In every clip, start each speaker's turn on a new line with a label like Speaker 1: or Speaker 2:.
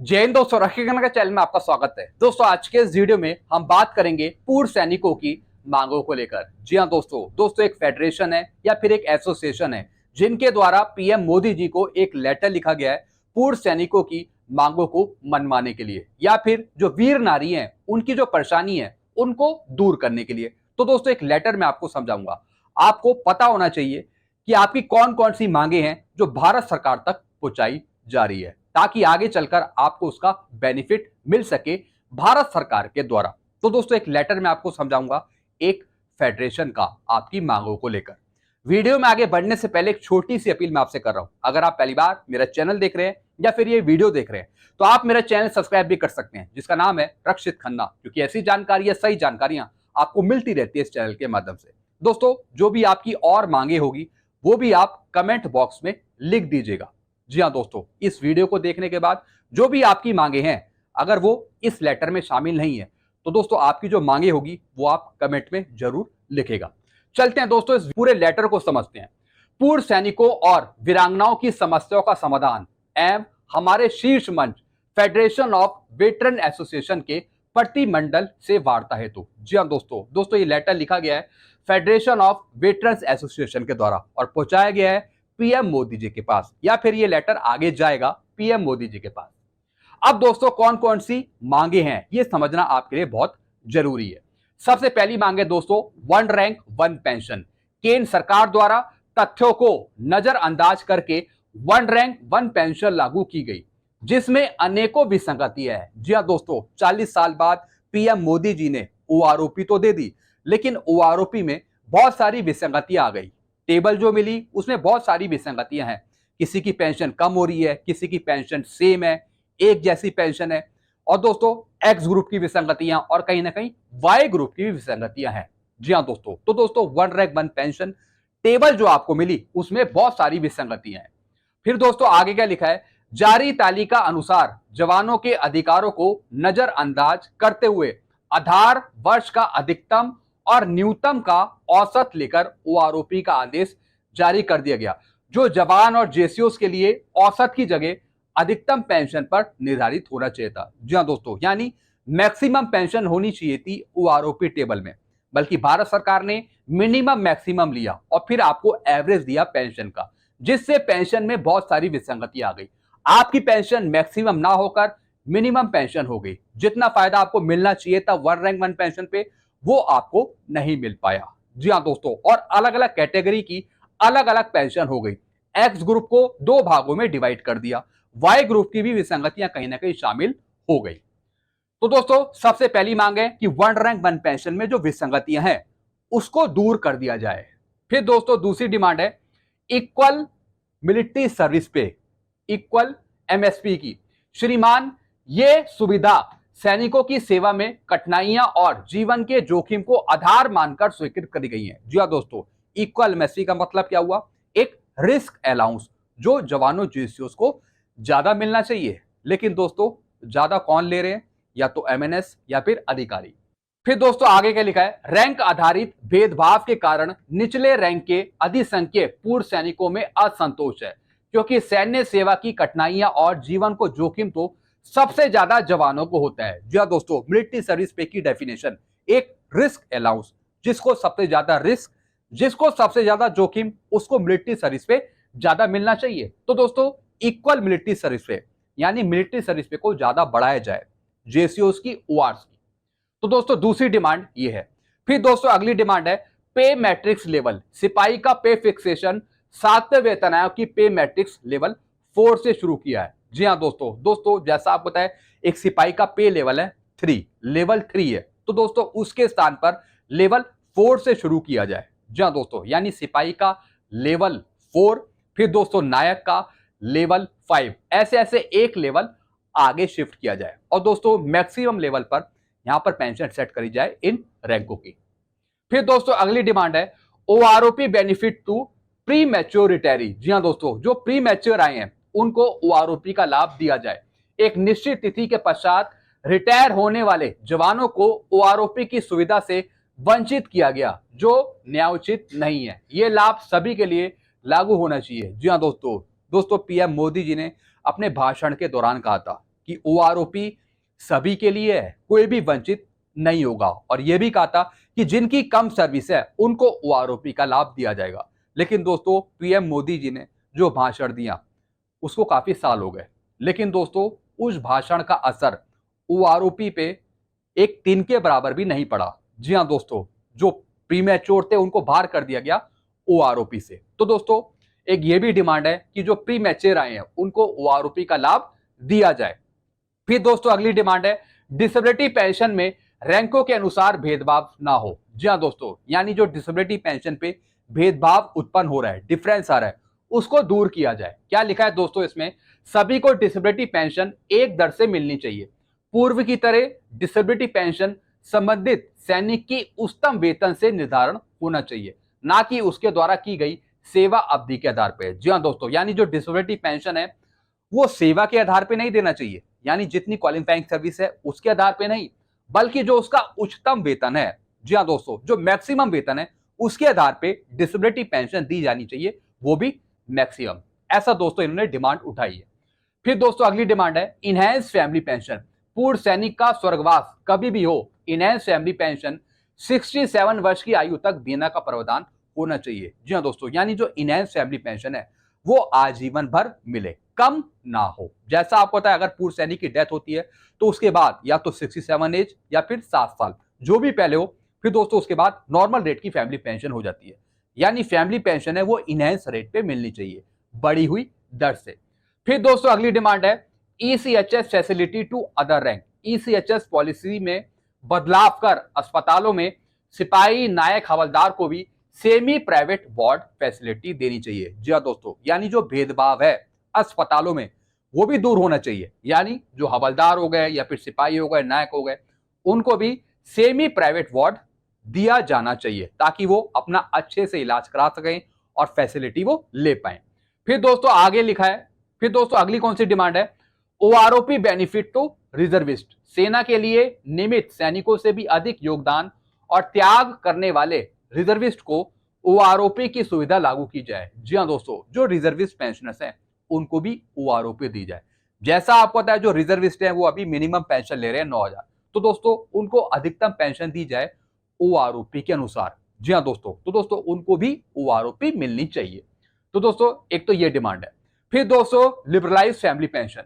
Speaker 1: जय हिंद दोस्तों, रखी गणना के चैनल में आपका स्वागत है। दोस्तों आज के इस वीडियो में हम बात करेंगे पूर्व सैनिकों की मांगों को लेकर। जी हाँ दोस्तों एक फेडरेशन है या फिर एक एसोसिएशन है जिनके द्वारा पीएम मोदी जी को एक लेटर लिखा गया है पूर्व सैनिकों की मांगों को मनवाने के लिए या फिर जो वीर नारी हैं उनकी जो परेशानी है उनको दूर करने के लिए। तो दोस्तों एक लेटर में आपको समझाऊंगा। आपको पता होना चाहिए कि आपकी कौन कौन सी मांगे हैं जो भारत सरकार तक पहुंचाई जा रही है, ताकि आगे चलकर आपको उसका बेनिफिट मिल सके भारत सरकार के द्वारा। तो दोस्तों एक लेटर में आपको समझाऊंगा एक फेडरेशन का आपकी मांगों को लेकर। वीडियो में आगे बढ़ने से पहले एक छोटी सी अपील मैं आपसे कर रहा हूं। अगर आप पहली बार मेरा चैनल देख रहे हैं या फिर ये वीडियो देख रहे हैं तो आप मेरा चैनल सब्सक्राइब भी कर सकते हैं, जिसका नाम है रक्षित खन्ना, क्योंकि ऐसी जानकारी, सही जानकारियां आपको मिलती रहती है इस चैनल के माध्यम से। दोस्तों जो भी आपकी और मांगे होगी वो भी आप कमेंट बॉक्स में लिख दीजिएगा। जी हाँ दोस्तों, इस वीडियो को देखने के बाद जो भी आपकी मांगे हैं अगर वो इस लेटर में शामिल नहीं है तो दोस्तों आपकी जो मांगे होगी वो आप कमेंट में जरूर लिखेगा। चलते हैं दोस्तों इस पूरे लेटर को समझते हैं। पूर्व सैनिकों और वीरांगनाओं की समस्याओं का समाधान एवं हमारे शीर्ष मंच फेडरेशन ऑफ वेटरन एसोसिएशन के प्रतिमंडल से वार्ता हेतु। जी हाँ दोस्तों ये लेटर लिखा गया है फेडरेशन ऑफ वेटरन्स एसोसिएशन के द्वारा और पहुंचाया गया है पीएम मोदी जी के पास, या फिर ये लेटर आगे जाएगा पीएम मोदी जी के पास। अब दोस्तों कौन कौन सी मांगे हैं ये समझना आपके लिए बहुत जरूरी है। सबसे पहली मांग है दोस्तों वन रैंक वन पेंशन। केंद्र सरकार द्वारा तथ्यों को नजरअंदाज करके वन रैंक वन पेंशन लागू की गई, जिसमें अनेकों विसंगतियां हैं। जी हाँ दोस्तों, 40 साल बाद पीएम मोदी जी ने ओआरओपी तो दे दी, लेकिन ओआरओपी में बहुत सारी विसंगतियां आ गई। टेबल जो मिली उसमें बहुत सारी विसंगतियां हैं। किसी की पेंशन कम हो रही है, किसी की पेंशन सेम है, एक जैसी पेंशन है। और दोस्तों एक्स ग्रुप की विसंगतियां और कहीं ना कहीं वाई ग्रुप की भी विसंगतियां हैं। जी हाँ दोस्तों, तो दोस्तों one rank one pension table जो आपको मिली उसमें बहुत सारी विसंगतियां हैं। फिर दोस्तों आगे क्या लिखा है, जारी तालिका अनुसार जवानों के अधिकारों को नजरअंदाज करते हुए आधार वर्ष का अधिकतम और न्यूनतम का औसत लेकर ओआरओपी का आदेश जारी कर दिया गया, जो जवान और जेसीओस के लिए औसत की जगह अधिकतम पेंशन पर निर्धारित होना चाहिए था। जी हाँ दोस्तों, यानी मैक्सिमम पेंशन होनी चाहिए थी ओआरओपी टेबल में, बल्कि भारत सरकार ने मिनिमम मैक्सिमम लिया और फिर आपको एवरेज दिया पेंशन का, जिससे पेंशन में बहुत सारी विसंगति आ गई। आपकी पेंशन मैक्सिमम ना होकर मिनिमम पेंशन हो गई। जितना फायदा आपको मिलना चाहिए था वन रैंक वन पेंशन पे वो आपको नहीं मिल पाया। जी हाँ दोस्तों, और अलग अलग कैटेगरी की अलग अलग पेंशन हो गई। एक्स ग्रुप को दो भागों में डिवाइड कर दिया, वाई ग्रुप की भी विसंगतियां कहीं ना कहीं शामिल हो गई। तो दोस्तों सबसे पहली मांग है कि वन रैंक वन पेंशन में जो विसंगतियां हैं उसको दूर कर दिया जाए। फिर दोस्तों दूसरी डिमांड है इक्वल मिलिट्री सर्विस पे, इक्वल एमएसपी की। श्रीमान, ये सुविधा सैनिकों की सेवा में कठिनाइयां और जीवन के जोखिम को आधार मानकर स्वीकृत करी गई है। जी हाँ दोस्तों, इक्वल एमएसपी का मतलब क्या हुआ, एक रिस्क अलाउंस जो जवानों जेसीओस को ज्यादा मिलना चाहिए। लेकिन दोस्तों ज्यादा कौन ले रहे हैं, या तो एमएनएस या फिर अधिकारी। फिर दोस्तों आगे क्या लिखा है, रैंक आधारित भेदभाव के कारण निचले रैंक के अधिसंख्यक पूर्व सैनिकों में असंतोष है, क्योंकि सैन्य सेवा की कठिनाइयां और जीवन को जोखिम तो सबसे ज्यादा जवानों को होता है। जी हाँ दोस्तों, मिलिट्री सर्विस पे की डेफिनेशन एक रिस्क अलाउंस, जिसको सबसे ज्यादा रिस्क, जिसको सबसे ज्यादा जोखिम, उसको मिलिट्री सर्विस पे ज्यादा मिलना चाहिए। तो दोस्तों इक्वल मिलिट्री सर्विस पे, यानी मिलिट्री सर्विस पे को ज्यादा बढ़ाया जाए जेसीओस की, ओआरस की। तो दोस्तों दूसरी डिमांड ये है। फिर दोस्तों अगली डिमांड है पे मैट्रिक्स लेवल। सिपाही का पे फिक्सेशन 7वें वेतन आयोग की पे मैट्रिक्स लेवल 4 से शुरू किया है। जी हाँ दोस्तों जैसा आपको बताया एक सिपाही का पे लेवल है 3, लेवल 3 है, तो दोस्तों उसके स्थान पर लेवल 4 से शुरू किया जाए। जी हाँ दोस्तों, यानी सिपाही का लेवल 4, फिर दोस्तों नायक का लेवल 5, ऐसे ऐसे एक लेवल आगे शिफ्ट किया जाए। और दोस्तों मैक्सिमम लेवल पर यहां पर पेंशन सेट करी जाए इन रैंकों की। फिर दोस्तों अगली डिमांड है OROP benefit to premature retiree. जी हाँ दोस्तों, जो प्री मैच्योर आए हैं उनको ओआरओपी का लाभ दिया जाए। एक निश्चित तिथि के पश्चात रिटायर होने वाले जवानों को ओआरओपी की सुविधा से वंचित किया गया, जो न्यायोचित नहीं है। ये लाभ सभी के लिए लागू होना चाहिए। जी हाँ दोस्तों पीएम मोदी जी ने अपने भाषण के दौरान कहा था कि ओआरओपी सभी के लिए है, कोई भी वंचित नहीं होगा। और यह भी कहा था कि जिनकी कम सर्विस है उनको ओआरओपी का लाभ दिया जाएगा। लेकिन दोस्तों पीएम मोदी जी ने जो भाषण दिया उसको काफी साल हो गए, लेकिन दोस्तों उस भाषण का असर ओआरओपी पे एक तिन के बराबर भी नहीं पड़ा। जी हाँ दोस्तों, जो प्रीमैच्योर थे उनको बाहर कर दिया गया ओआरओपी से। तो दोस्तों एक ये भी डिमांड है कि जो प्रीमैच्योर आए हैं उनको ओआरओपी का लाभ दिया जाए। फिर दोस्तों अगली डिमांड है डिसेबिलिटी पेंशन में रैंकों के अनुसार भेदभाव ना हो। जी हाँ दोस्तों, यानी जो डिसेबिलिटी पेंशन पे भेदभाव उत्पन्न हो रहा है, डिफरेंस आ रहा है, उसको दूर किया जाए। क्या लिखा है दोस्तों इसमें, सभी को डिसेबिलिटी पेंशन एक दर से मिलनी चाहिए। पूर्व की तरह डिसेबिलिटी पेंशन संबंधित सैनिक की उच्चतम वेतन से निर्धारण होना चाहिए, ना कि उसके द्वारा की गई सेवा अवधि के आधार पर। जी हाँ दोस्तों, यानी जो डिसेबिलिटी पेंशन है वो सेवा के आधार पर नहीं देना चाहिए, यानी जितनी क्वालिफाइंग सर्विस है उसके आधार पर नहीं, बल्कि जो उसका उच्चतम वेतन है, जी हाँ दोस्तों, जो मैक्सिमम वेतन है उसके आधार पे डिसेबिलिटी पेंशन दी जानी चाहिए, वो भी मैक्सिमम। ऐसा दोस्तों इन्होंने डिमांड उठाई है। फिर दोस्तों अगली डिमांड है इनहैंस फैमिली पेंशन। पूर्व सैनिक का स्वर्गवास कभी भी हो, इनहैंस फैमिली पेंशन 67 वर्ष की आयु तक देने का प्रावधान होना चाहिए। जी हाँ दोस्तों, यानी जो इनहैंस फैमिली पेंशन है वो आजीवन भर मिले, कम ना हो। जैसा आपको पता है अगर पूर्व सैनिक की डेथ होती है तो उसके बाद या तो 67 एज या फिर 7 साल जो भी पहले हो, फिर दोस्तों उसके बाद नॉर्मल रेट की फैमिली पेंशन हो जाती है। यानी फैमिली पेंशन है वो इनहैंस रेट पे मिलनी चाहिए, बढ़ी हुई दर से। फिर दोस्तों अगली डिमांड है ECHS facility to other rank. ECHS policy में बदलाव कर अस्पतालों में सिपाही, नायक, हवलदार को भी सेमी प्राइवेट वार्ड फैसिलिटी देनी चाहिए। जी हाँ दोस्तों, यानी जो भेदभाव है अस्पतालों में वो भी दूर होना चाहिए। यानी जो हवलदार हो गए या फिर सिपाही हो गए, नायक हो गए, उनको भी सेमी प्राइवेट वार्ड दिया जाना चाहिए ताकि वो अपना अच्छे से इलाज करा सकें और फैसिलिटी वो ले पाए। फिर दोस्तों आगे लिखा है, फिर दोस्तों अगली कौन सी डिमांड है, ओआरओपी बेनिफिट टू रिजर्विस्ट। सेना के लिए नियमित सैनिकों से भी अधिक योगदान और त्याग करने वाले रिजर्विस्ट को ओआरओपी की सुविधा लागू की जाए। जी हाँ दोस्तों, जो रिजर्विस्ट पेंशनर्स हैं उनको भी ओआरओपी दी जाए। जैसा आपको पता है जो रिजर्विस्ट हैं वो अभी मिनिमम पेंशन ले रहे हैं 9,000, तो दोस्तों उनको अधिकतम पेंशन दी जाए ओआरओपी के अनुसार। जी हाँ दोस्तों, तो दोस्तों उनको भी ओआरओपी मिलनी चाहिए। तो दोस्तों एक तो ये डिमांड है। फिर दोस्तों लिबरलाइज फैमिली पेंशन।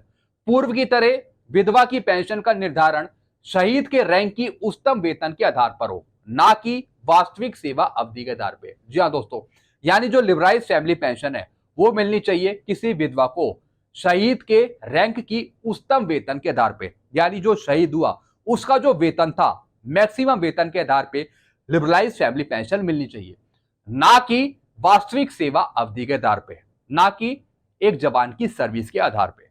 Speaker 1: पूर्व की तरह विधवा की पेंशन का निर्धारण शहीद के रैंक की उच्चतम वेतन के आधार पर हो, ना कि वास्तविक सेवा अवधि के आधार पर। जी हाँ दोस्तों, यानी जो लिबरलाइज फैमिली पेंशन है वो मिलनी चाहिए किसी विधवा को शहीद के रैंक की उच्चतम वेतन के आधार पे, यानी जो शहीद हुआ उसका जो वेतन था मैक्सिमम वेतन के आधार पे लिबरलाइज फैमिली पेंशन मिलनी चाहिए, ना कि वास्तविक सेवा अवधि के आधार पे, ना कि एक जवान की सर्विस के आधार पे।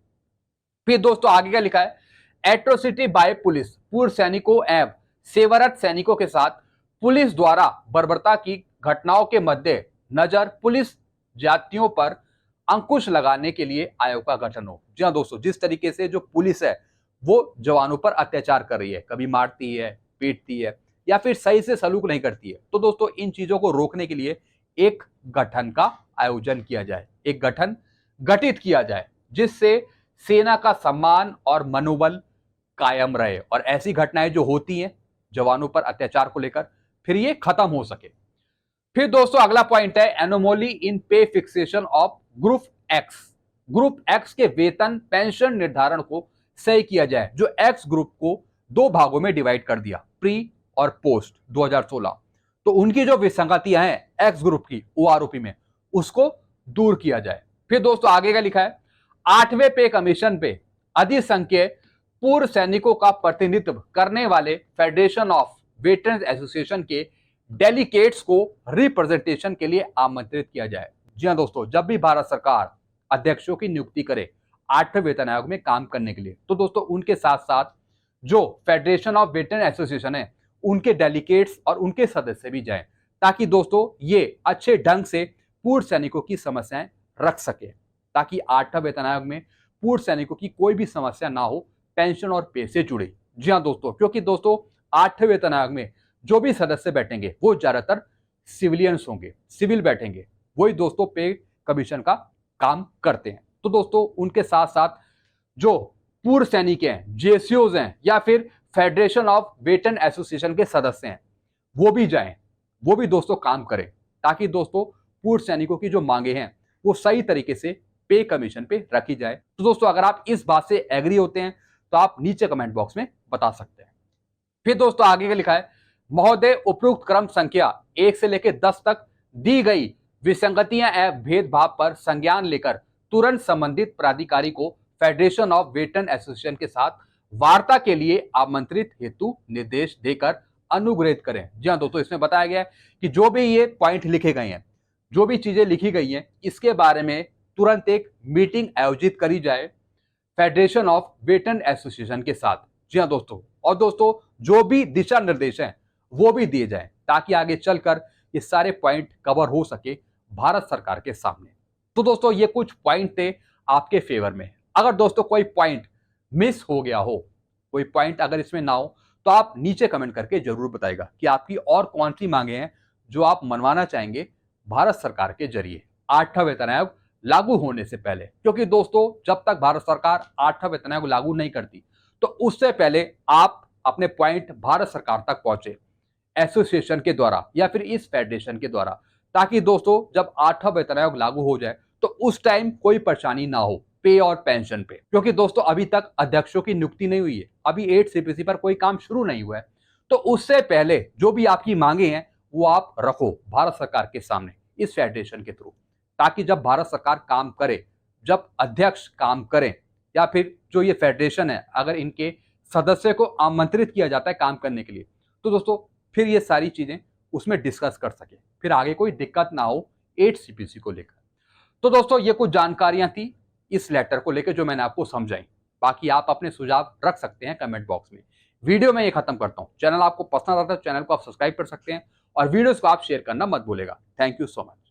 Speaker 1: फिर दोस्तों आगे क्या लिखा है, एट्रोसिटी बाय पुलिस। पूर्व सैनिकों एवं सेवारत सैनिकों के साथ पुलिस द्वारा बर्बरता की घटनाओं के मध्य नजर पुलिस जातियों पर अंकुश लगाने के लिए आयोग का गठन हो। जी हाँ दोस्तों, जिस तरीके से जो पुलिस है वो जवानों पर अत्याचार कर रही है, कभी मारती है, पीटती है या फिर सही से सलूक नहीं करती है, तो दोस्तों इन चीजों को रोकने के लिए एक गठन का आयोजन किया जाए, एक गठन गठित किया जाए जिससे सेना का सम्मान और मनोबल कायम रहे और ऐसी घटनाएं जो होती हैं जवानों पर अत्याचार को लेकर फिर ये खत्म हो सके। फिर दोस्तों अगला पॉइंट है anomaly in pay fixation of group X. Group X के वेतन पेंशन निर्धारण को सही किया जाए। जो एक्स ग्रुप को 2 भागों में डिवाइड कर दिया, प्री और पोस्ट 2016, तो उनकी जो विसंगतियां हैं एक्स ग्रुप की ओआरओपी में उसको दूर किया जाए। फिर दोस्तों आगे का लिखा है 8वें पे कमीशन पे अधिसंख्यक पूर्व सैनिकों का प्रतिनिधित्व करने वाले फेडरेशन ऑफ वेटरन्स एसोसिएशन के डेलीगेट्स को रिप्रेजेंटेशन के लिए आमंत्रित किया जाए। जी हाँ दोस्तों, जब भी भारत सरकार अध्यक्षों की नियुक्ति करे 8वें वेतन आयोग में काम करने के लिए, तो दोस्तों उनके साथ साथ जो फेडरेशन ऑफ वेटरन एसोसिएशन है उनके डेलीगेट्स और उनके सदस्य भी जाएं, ताकि दोस्तों ये अच्छे ढंग से पूर्व सैनिकों की समस्याएं रख सके, ताकि 8वें वेतन आयोग में पूर्व सैनिकों की कोई भी समस्या ना हो पेंशन और पे से जुड़ी। जी हाँ दोस्तों, क्योंकि दोस्तों 8वें वेतन आयोग में जो भी सदस्य बैठेंगे वो ज्यादातर सिविलियंस होंगे, सिविल बैठेंगे, वही दोस्तों पे कमीशन का काम करते हैं। तो दोस्तों उनके साथ साथ जो पूर्व सैनिक हैं, जेसीओज हैं या फिर फेडरेशन ऑफ वेटरन एसोसिएशन के सदस्य हैं, वो भी जाएं, वो भी दोस्तों काम करें, ताकि दोस्तों पूर्व सैनिकों की जो मांगे हैं वो सही तरीके से पे कमीशन पे रखी जाए। तो दोस्तों अगर आप इस बात से एग्री होते हैं तो आप नीचे कमेंट बॉक्स में बता सकते हैं। फिर दोस्तों आगे का लिखा है, महोदय उपयुक्त क्रम संख्या 1 से लेकर 10 तक दी गई विसंगतियां एवं भेदभाव पर संज्ञान लेकर तुरंत संबंधित प्राधिकारी को फेडरेशन ऑफ वेटरन एसोसिएशन के साथ वार्ता के लिए आमंत्रित हेतु निर्देश देकर अनुग्रहित करें। जी हाँ दोस्तों, इसमें बताया गया है कि जो भी ये पॉइंट लिखे गए हैं, जो भी चीजें लिखी गई हैं, इसके बारे में तुरंत एक मीटिंग आयोजित करी जाए फेडरेशन ऑफ वेटरन एसोसिएशन के साथ। जी हाँ दोस्तों, और दोस्तों जो भी दिशा निर्देश हैं वो भी दिए जाए, ताकि आगे चलकर ये सारे पॉइंट कवर हो सके भारत सरकार के सामने। तो दोस्तों ये कुछ पॉइंट थे आपके फेवर में। अगर दोस्तों कोई पॉइंट मिस हो गया हो, कोई पॉइंट अगर इसमें ना हो, तो आप नीचे कमेंट करके जरूर बताइएगा कि आपकी और कौन सी मांगे हैं जो आप मनवाना चाहेंगे भारत सरकार के जरिए 8वां वेतन आयोग लागू होने से पहले। क्योंकि दोस्तों जब तक भारत सरकार 8वां वेतन आयोग लागू नहीं करती, तो उससे पहले आप अपने पॉइंट भारत सरकार तक पहुंचे एसोसिएशन के द्वारा या फिर इस फेडरेशन के द्वारा, ताकि दोस्तों जब 8वां वेतन आयोग लागू हो जाए तो उस टाइम कोई परेशानी ना हो पे और पेंशन पे। क्योंकि दोस्तों अभी तक अध्यक्षों की नियुक्ति नहीं हुई है, अभी 8 सीपीसी पर कोई काम शुरू नहीं हुआ है, तो उससे पहले जो भी आपकी मांगे हैं वो आप रखो भारत सरकार के सामने इस फेडरेशन के थ्रू, ताकि जब भारत सरकार काम करे, जब अध्यक्ष काम करें या फिर जो ये फेडरेशन है अगर इनके सदस्य को आमंत्रित किया जाता है काम करने के लिए, तो दोस्तों फिर ये सारी चीजें उसमें डिस्कस कर सके, फिर आगे कोई दिक्कत ना हो 8 सीपीसी को लेकर। तो दोस्तों ये कुछ जानकारियां थी इस लेटर को लेकर जो मैंने आपको समझाई। बाकी आप अपने सुझाव रख सकते हैं कमेंट बॉक्स में। वीडियो में ये खत्म करता हूं। चैनल आपको पसंद आता है तो चैनल को आप सब्सक्राइब कर सकते हैं और वीडियोस को आप शेयर करना मत भूलेगा। Thank you so much.